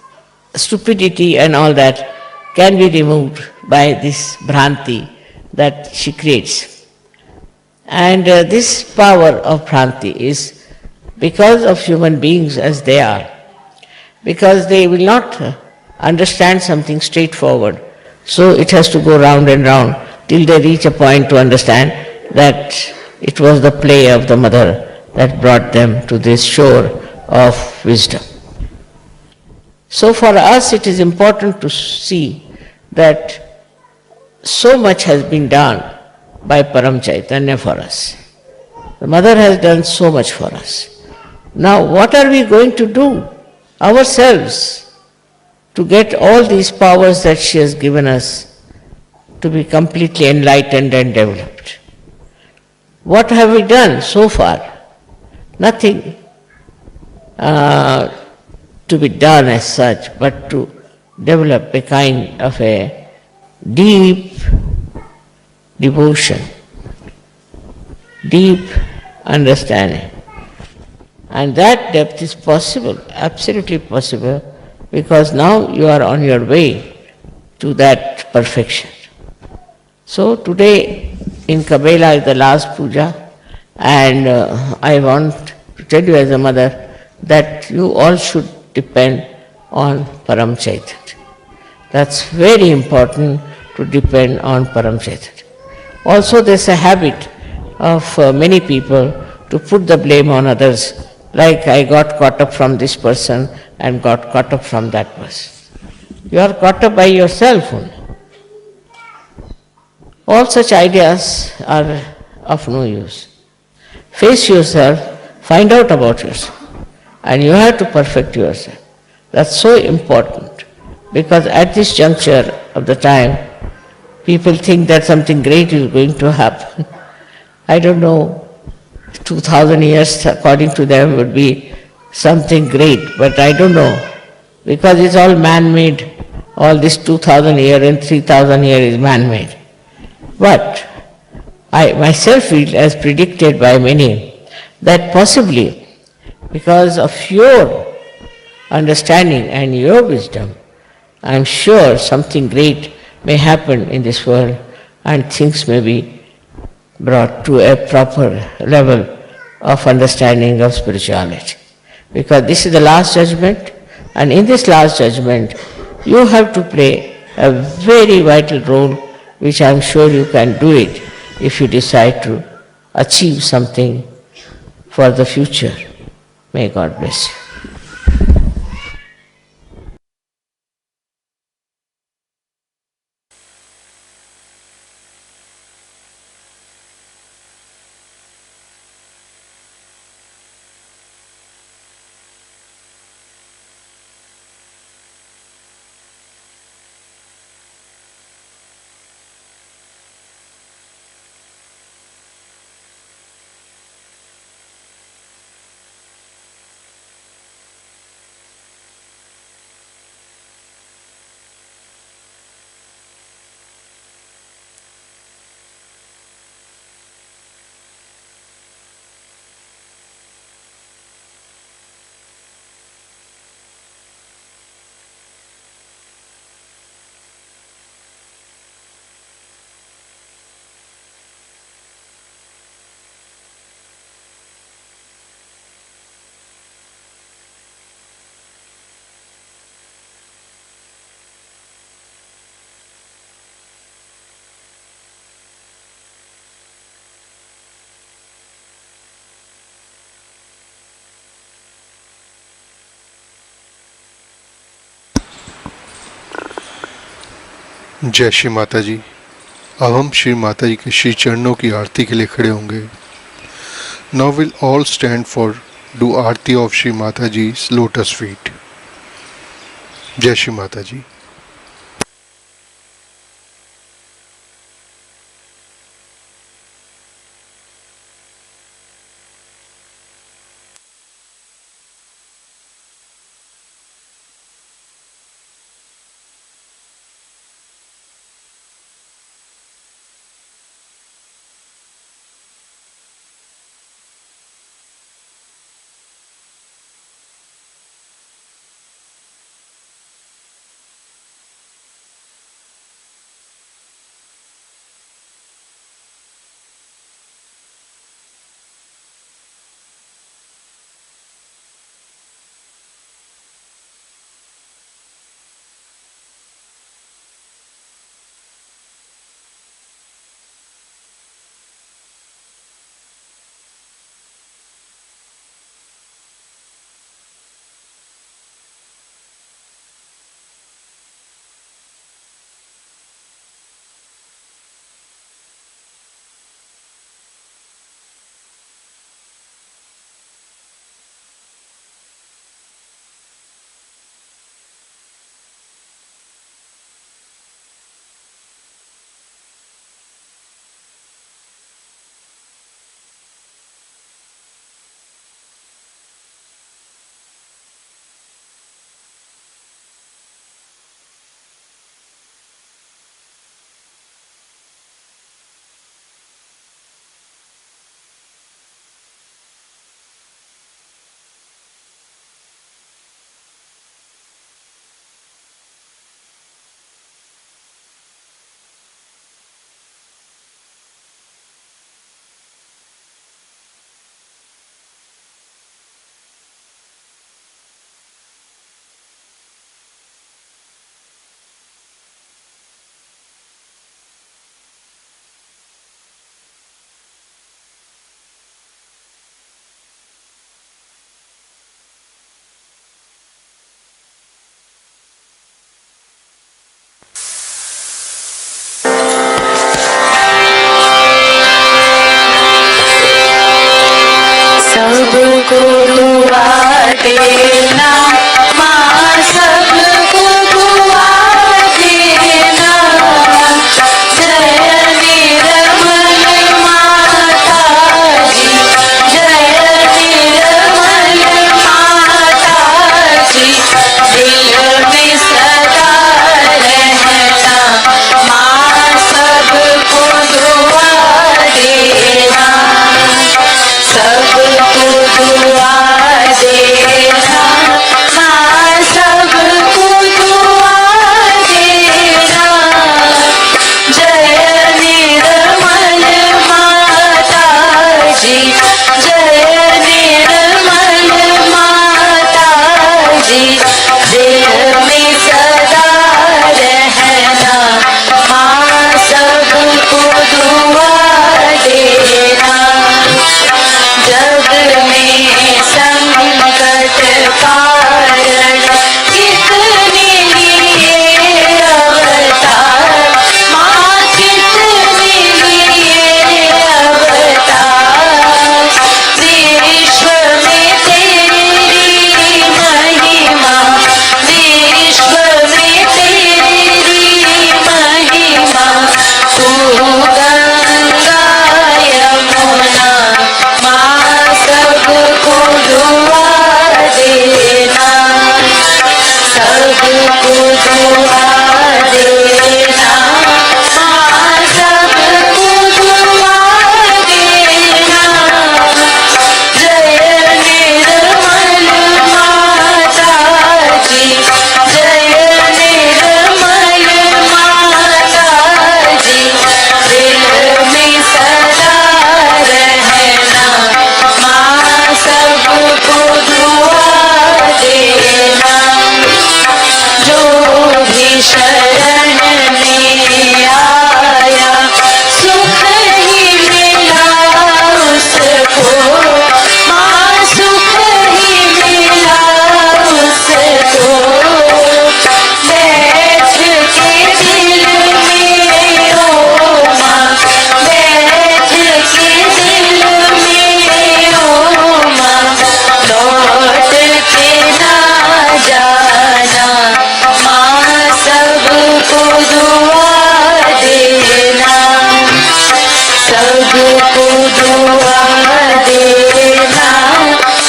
stupidity and all that can be removed by this bhranti that she creates. And this power of bhranti is because of human beings as they are, because they will not understand something straightforward. So it has to go round and round till they reach a point to understand that it was the play of the mother that brought them to this shore of wisdom. So for us it is important to see that so much has been done by Param Chaitanya for us. The mother has done so much for us. Now what are we going to do ourselves to get all these powers that she has given us to be completely enlightened and developed? What have we done so far? Nothing to be done as such, but to develop a kind of a deep devotion, deep understanding. And that depth is possible, absolutely possible, because now you are on your way to that perfection. So today in Cabella is the last puja, and I want to tell you as a mother that you all should depend on Param Chaitanya. That's very important, to depend on Param Chaitanya. Also there's a habit of many people to put the blame on others, like I got caught up from this person and got caught up from that person. You are caught up by yourself only. All such ideas are of no use. Face yourself, find out about yourself, and you have to perfect yourself. That's so important, because at this juncture of the time, people think that something great is going to happen. I don't know, 2000 years according to them would be something great, but I don't know, because it's all man-made. All this 2000 year and 3000 year is man-made. But I myself feel, as predicted by many, that possibly because of your understanding and your wisdom, I am sure something great may happen in this world and things may be brought to a proper level of understanding of spirituality. Because this is the last judgment, and in this last judgment you have to play a very vital role, which I am sure you can do it if you decide to achieve something for the future. May God bless you. जय श्री माता जी। अब हम श्री माता जी के श्री चरणों की आरती के लिए खड़े होंगे. Now we'll all stand for do Aarti of Shri Mata Ji's lotus feet. जय श्री माता जी. सबको दुआ देना माँ, सबको दुआ देना। जय निर्मल माता जी, जय निर्मल माता जी, दिल में सदा रहना माँ, सबको दुआ देना, सबको दुआ देना। सबको दुआ देना,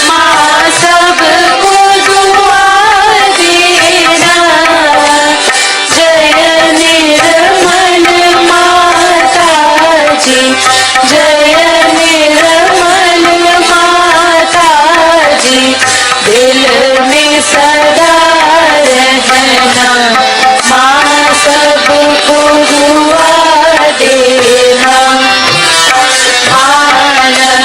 माँ सबको दुआ देना। जय निर्मल माता जी, जय निर्मल माता जी, दिल में सदा रहना, माँ सबको दुआ देना। आनंद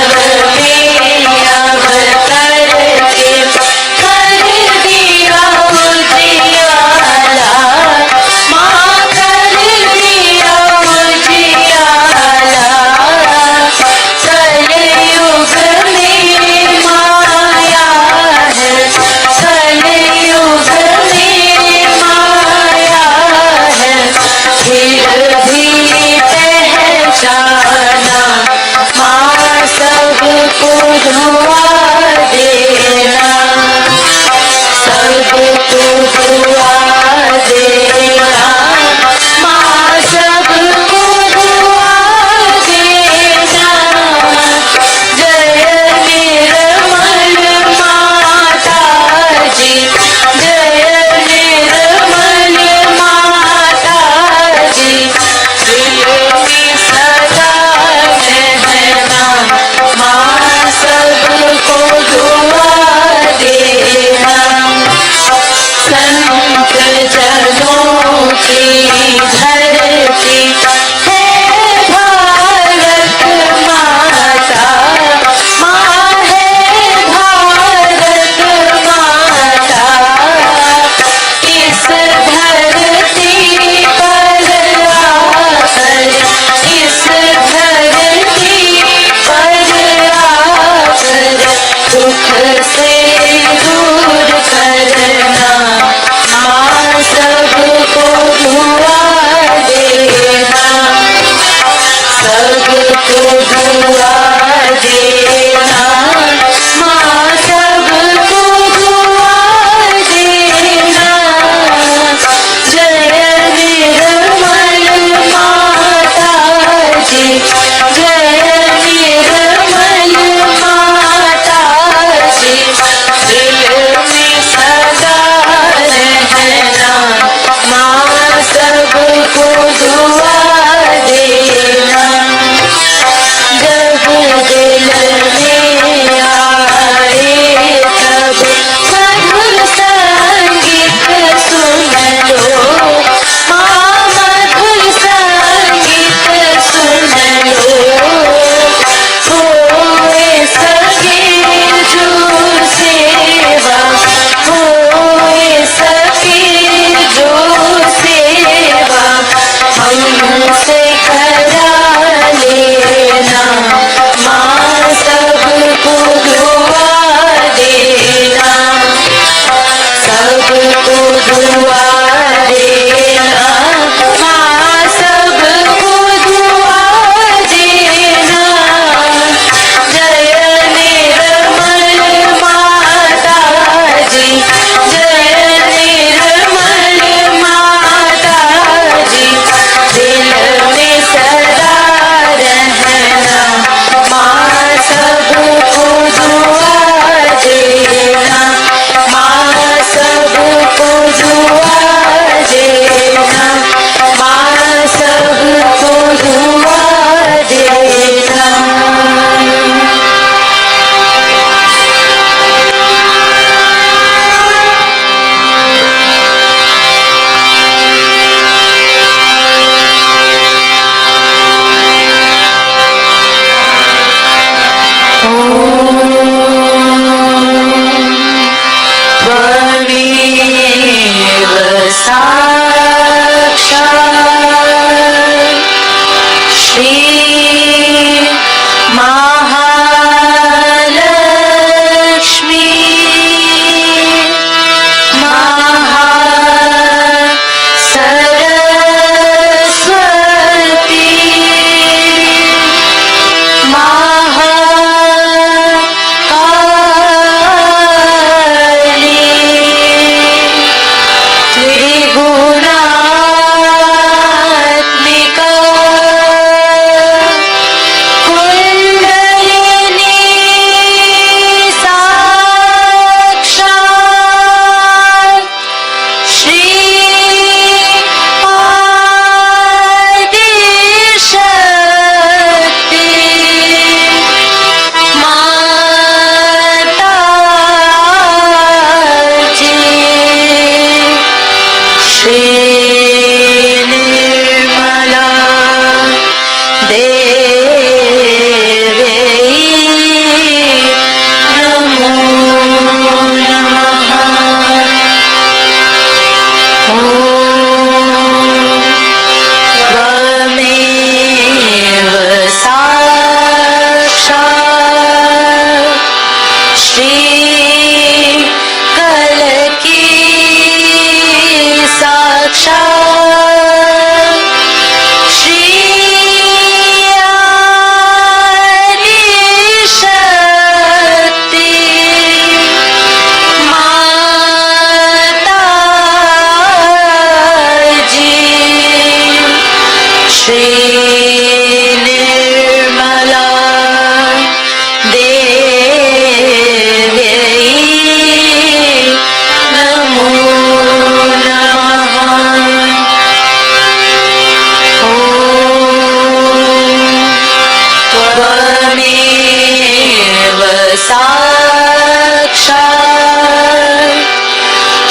साक्षात्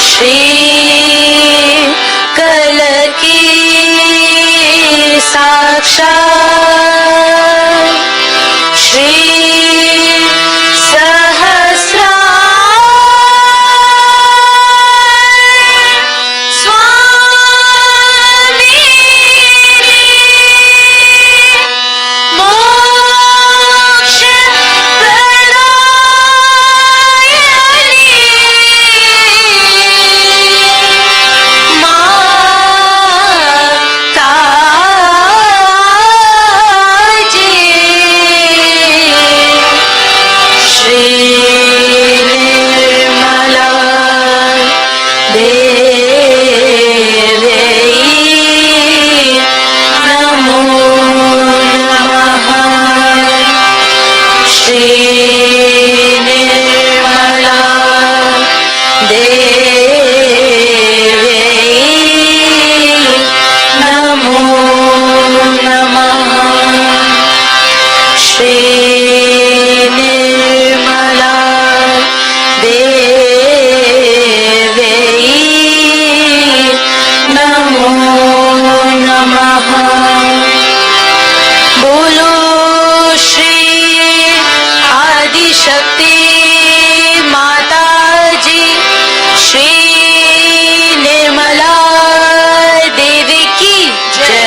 श्री कल की साक्षात् श्री सहस्रा स्वामी मोक्ष बोलो श्री आदि शक्ति माता जी श्री निर्मला देवी की जय।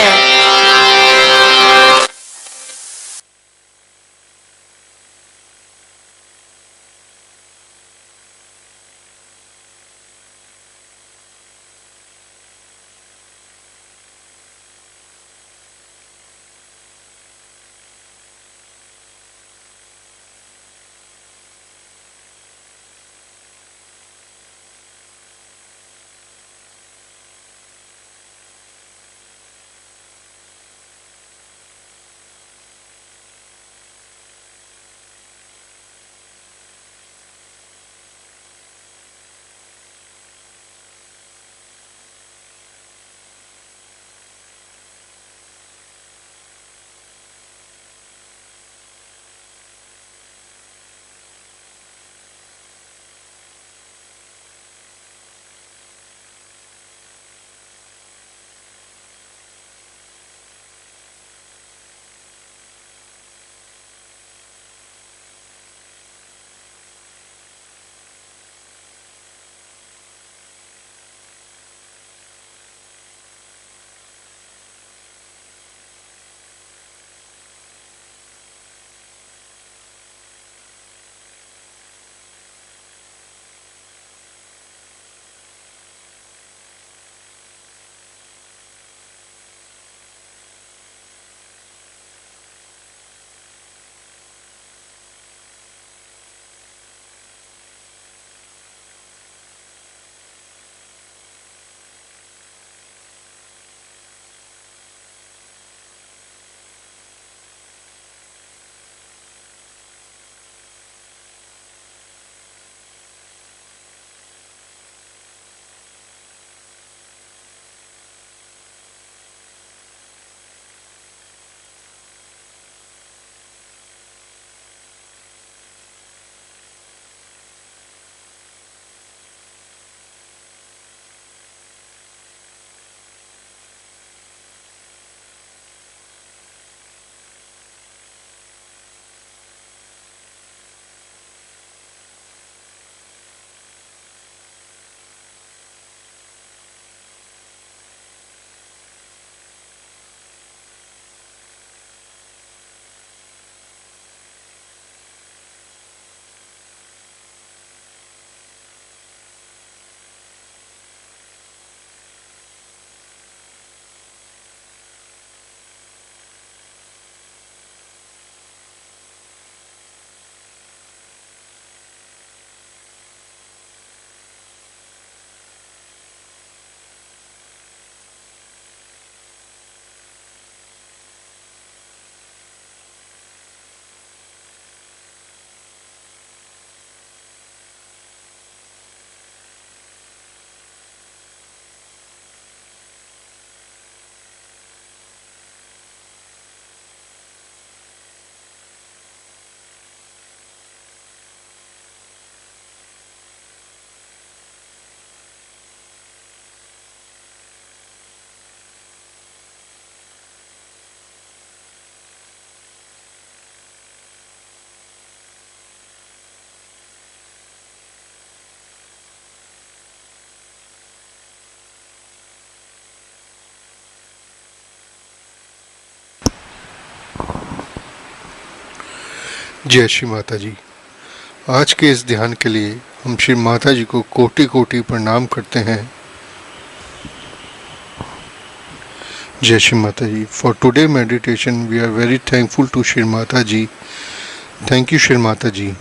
जय श्री माता जी। आज के इस ध्यान के लिए हम श्री माता जी को कोटि कोटि प्रणाम करते हैं। जय Shri Mata ji. For today meditation we are very thankful to Shri Mata ji. Thank you Shri Mata ji.